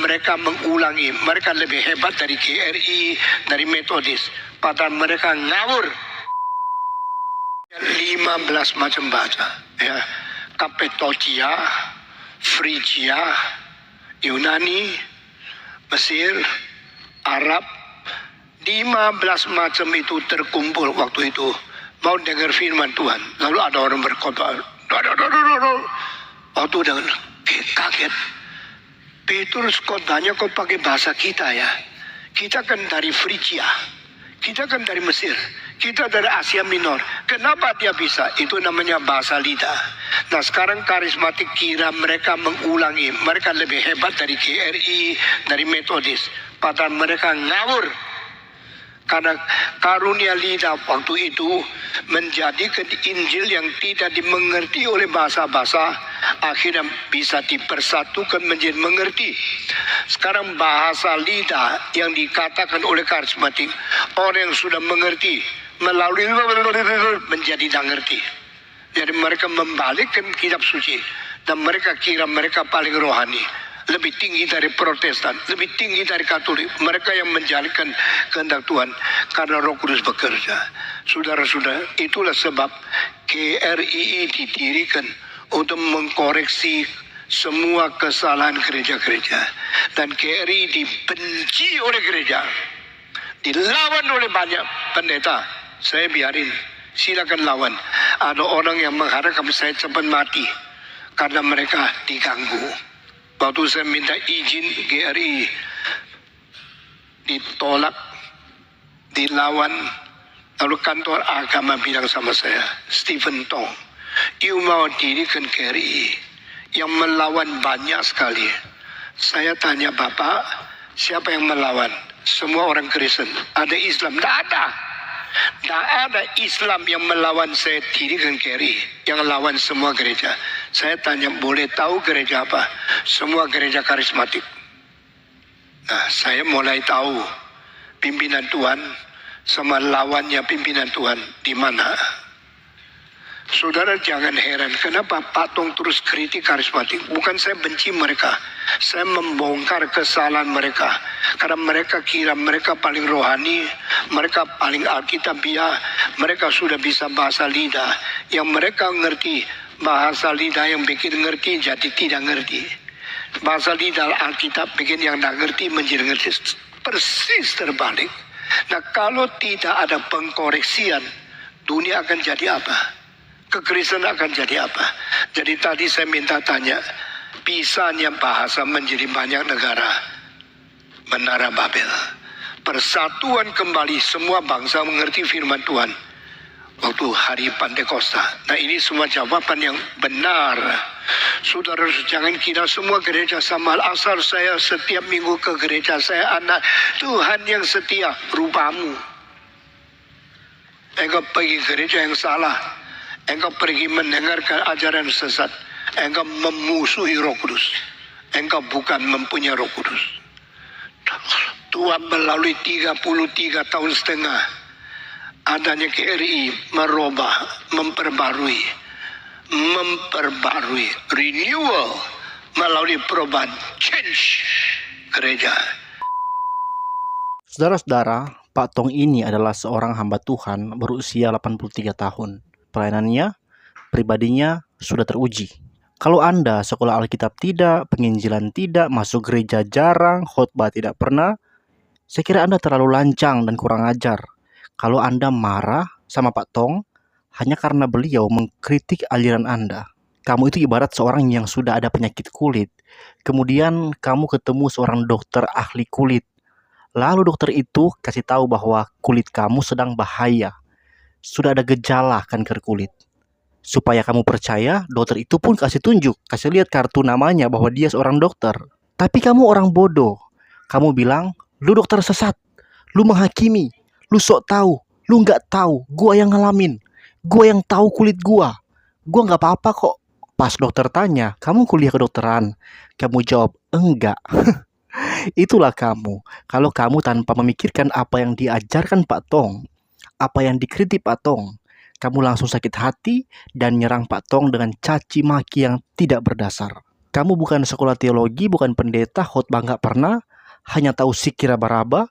mereka mengulangi, mereka lebih hebat dari GRI, dari Metodis. Padahal mereka ngawur. 15 macam bahasa, ya. Kapetocia, Frigia, Yunani, Mesir, Arab, 15 macam itu terkumpul waktu itu. Mau dengar firman Tuhan. Lalu ada orang berkhotbah. Waktu dengar, kaget. Petrus khotbahnya kok pakai bahasa kita ya. Kita kan dari Frigia. Kita kan dari Mesir. Kita dari Asia Minor. Kenapa dia bisa? Itu namanya bahasa lidah. Nah sekarang karismatik kira mereka mengulangi. Mereka lebih hebat dari GRI, dari Metodis. Padahal mereka ngawur. Karena karunia lidah waktu itu menjadikan Injil yang tidak dimengerti oleh bahasa-bahasa akhirnya bisa dipersatukan menjadi mengerti. Sekarang bahasa lidah yang dikatakan oleh karismatik, orang yang sudah mengerti melalui menjadi tidak mengerti. Jadi mereka membalikkan kitab suci dan mereka kira mereka paling rohani. Lebih tinggi dari Protestan, lebih tinggi dari Katolik. Mereka yang menjalankan kehendak Tuhan karena Roh Kudus bekerja. Saudara-saudara, itulah sebab GRII didirikan untuk mengkoreksi semua kesalahan gereja-gereja. Dan GRII dibenci oleh gereja, dilawan oleh banyak pendeta. Saya biarin, silakan lawan. Ada orang yang mengharapkan saya cepat mati karena mereka diganggu. Waktu saya minta izin GRI ditolak, dilawan. Lalu kantor agama bilang sama saya, Stephen Tong, you mau dirikan GRI yang melawan banyak sekali. Saya tanya Bapak, siapa yang melawan? Semua orang Kristen. Ada Islam? Tidak ada. Tidak ada Islam yang melawan saya dirikan GRI. Yang lawan semua gereja. Saya tanya, boleh tahu gereja apa? Semua gereja karismatik. Nah, saya mulai tahu pimpinan Tuhan sama lawannya pimpinan Tuhan di mana. Saudara jangan heran kenapa Pak Tong terus kritik karismatik. Bukan saya benci mereka. Saya membongkar kesalahan mereka. Karena mereka kira mereka paling rohani. Mereka paling alkitabiah. Mereka sudah bisa bahasa lidah. Yang mereka ngerti bahasa lidah yang bikin ngerti jadi tidak ngerti. Bahasa lidah Alkitab bikin yang tidak ngerti menjadi ngerti. Persis terbalik. Nah kalau tidak ada pengkoreksian, dunia akan jadi apa? Kekristenan akan jadi apa? Jadi tadi saya minta tanya, pisahnya bahasa menjadi banyak negara. Menara Babel. Persatuan kembali semua bangsa mengerti firman Tuhan. Waktu hari Pantekosta. Nah ini semua jawaban yang benar. Saudara jangan kira semua gereja sama. Asal saya setiap minggu ke gereja saya anak Tuhan yang setia. Rupamu. Engkau pergi gereja yang salah. Engkau pergi mendengarkan ajaran sesat. Engkau memusuhi Roh Kudus. Engkau bukan mempunyai Roh Kudus. Tuhan melalui 33 tahun setengah adanya GRI merubah, memperbarui, renewal melalui perubahan, change gereja. Saudara-saudara, Pak Tong ini adalah seorang hamba Tuhan berusia 83 tahun. Pelayanannya, pribadinya sudah teruji. Kalau Anda sekolah Alkitab tidak, penginjilan tidak, masuk gereja jarang, khotbah tidak pernah, saya kira Anda terlalu lancang dan kurang ajar. Kalau Anda marah sama Pak Tong hanya karena beliau mengkritik aliran Anda. Kamu itu ibarat seorang yang sudah ada penyakit kulit. Kemudian kamu ketemu seorang dokter ahli kulit. Lalu dokter itu kasih tahu bahwa kulit kamu sedang bahaya. Sudah ada gejala kanker kulit. Supaya kamu percaya, dokter itu pun kasih tunjuk, kasih lihat kartu namanya bahwa dia seorang dokter. Tapi kamu orang bodoh. Kamu bilang, lu dokter sesat, lu menghakimi, lu sok tahu, lu nggak tahu, gua yang ngalamin, gua yang tahu kulit gua nggak apa-apa kok. Pas dokter tanya, kamu kuliah kedokteran? Kamu jawab, enggak. Itulah kamu. Kalau kamu tanpa memikirkan apa yang diajarkan Pak Tong, apa yang dikritik Pak Tong, kamu langsung sakit hati dan nyerang Pak Tong dengan caci maki yang tidak berdasar. Kamu bukan sekolah teologi, bukan pendeta, khotbah nggak pernah, hanya tahu sikir raba-raba,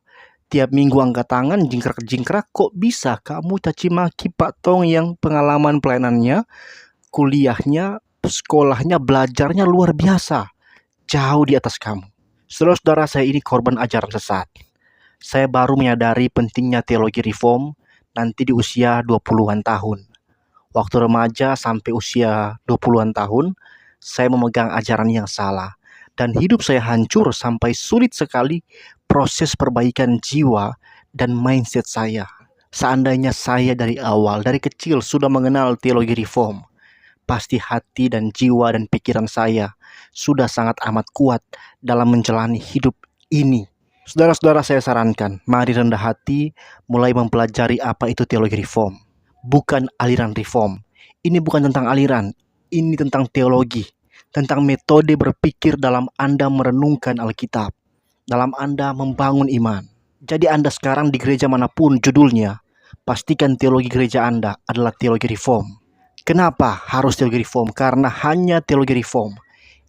tiap minggu angkat tangan, jingkrak-jingkrak. Kok bisa kamu caci maki Pak Tong yang pengalaman pelayanannya, kuliahnya, sekolahnya, belajarnya luar biasa, jauh di atas kamu? Saudara-saudara, saya ini korban ajaran sesat. Saya baru menyadari pentingnya teologi reform nanti di usia 20-an tahun. Waktu remaja sampai usia 20-an tahun, saya memegang ajaran yang salah. Dan hidup saya hancur sampai sulit sekali proses perbaikan jiwa dan mindset saya. Seandainya saya dari awal, dari kecil sudah mengenal teologi reform, pasti hati dan jiwa dan pikiran saya sudah sangat amat kuat dalam menjalani hidup ini. Saudara-saudara, saya sarankan, mari rendah hati mulai mempelajari apa itu teologi reform. Bukan aliran reform. Ini bukan tentang aliran, ini tentang teologi, tentang metode berpikir dalam Anda merenungkan Alkitab, dalam Anda membangun iman. Jadi Anda sekarang di gereja manapun judulnya, pastikan teologi gereja Anda adalah teologi reform. Kenapa harus teologi reform? Karena hanya teologi reform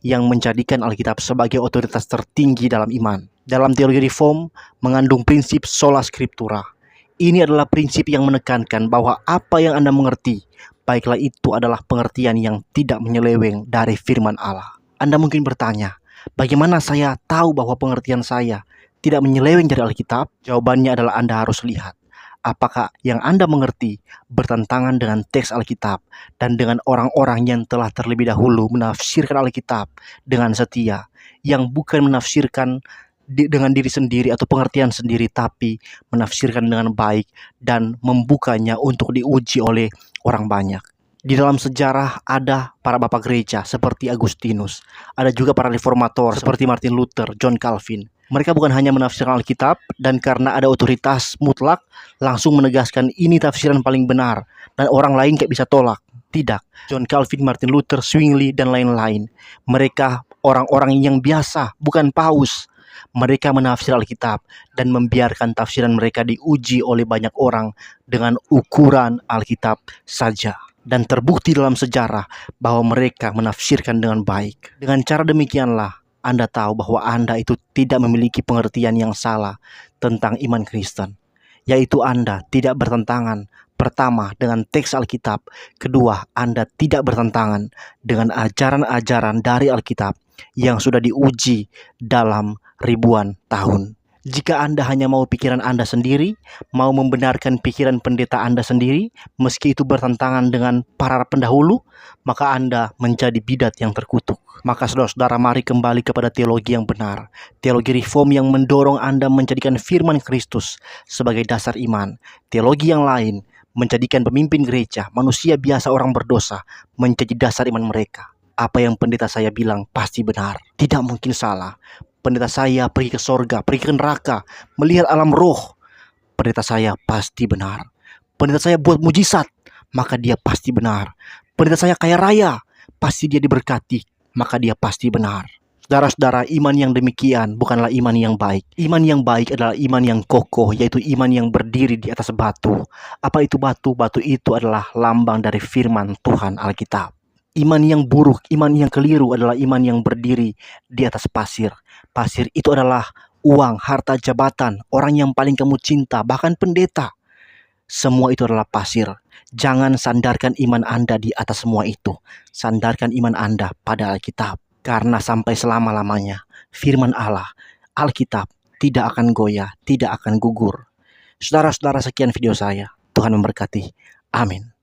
yang menjadikan Alkitab sebagai otoritas tertinggi dalam iman. Dalam teologi reform mengandung prinsip sola scriptura. Ini adalah prinsip yang menekankan bahwa apa yang Anda mengerti, baiklah itu adalah pengertian yang tidak menyeleweng dari firman Allah. Anda mungkin bertanya, bagaimana saya tahu bahwa pengertian saya tidak menyeleweng dari Alkitab? Jawabannya adalah Anda harus lihat apakah yang Anda mengerti bertentangan dengan teks Alkitab dan dengan orang-orang yang telah terlebih dahulu menafsirkan Alkitab dengan setia, yang bukan menafsirkan dengan diri sendiri atau pengertian sendiri, tapi menafsirkan dengan baik dan membukanya untuk diuji oleh orang banyak. Di dalam sejarah ada para bapak gereja seperti Agustinus, ada juga para reformator seperti Martin Luther, John Calvin. Mereka bukan hanya menafsirkan Alkitab dan karena ada otoritas mutlak langsung menegaskan ini tafsiran paling benar dan orang lain kayak bisa tolak. Tidak. John Calvin, Martin Luther, Zwingli, dan lain-lain, mereka orang-orang yang biasa, bukan paus. Mereka menafsir Alkitab dan membiarkan tafsiran mereka diuji oleh banyak orang dengan ukuran Alkitab saja. Dan terbukti dalam sejarah bahwa mereka menafsirkan dengan baik. Dengan cara demikianlah Anda tahu bahwa Anda itu tidak memiliki pengertian yang salah tentang iman Kristen. Yaitu Anda tidak bertentangan, pertama, dengan teks Alkitab. Kedua, Anda tidak bertentangan dengan ajaran-ajaran dari Alkitab yang sudah diuji dalam ribuan tahun. Jika Anda hanya mau pikiran Anda sendiri, mau membenarkan pikiran pendeta Anda sendiri, meski itu bertentangan dengan para pendahulu, maka Anda menjadi bidat yang terkutuk. Maka saudara-saudara, mari kembali kepada teologi yang benar. Teologi reform yang mendorong Anda menjadikan firman Kristus sebagai dasar iman. Teologi yang lain menjadikan pemimpin gereja, manusia biasa orang berdosa, menjadi dasar iman mereka. Apa yang pendeta saya bilang pasti benar, tidak mungkin salah. Pendeta saya pergi ke sorga, pergi ke neraka, melihat alam roh. Pendeta saya pasti benar. Pendeta saya buat mujizat, maka dia pasti benar. Pendeta saya kaya raya, pasti dia diberkati, maka dia pasti benar. Saudara-saudara, iman yang demikian bukanlah iman yang baik. Iman yang baik adalah iman yang kokoh, yaitu iman yang berdiri di atas batu. Apa itu batu? Batu itu adalah lambang dari firman Tuhan Alkitab. Iman yang buruk, iman yang keliru adalah iman yang berdiri di atas pasir. Pasir itu adalah uang, harta, jabatan, orang yang paling kamu cinta, bahkan pendeta. Semua itu adalah pasir. Jangan sandarkan iman Anda di atas semua itu. Sandarkan iman Anda pada Alkitab. Karena sampai selama-lamanya, firman Allah, Alkitab, tidak akan goyah, tidak akan gugur. Saudara-saudara, sekian video saya. Tuhan memberkati. Amin.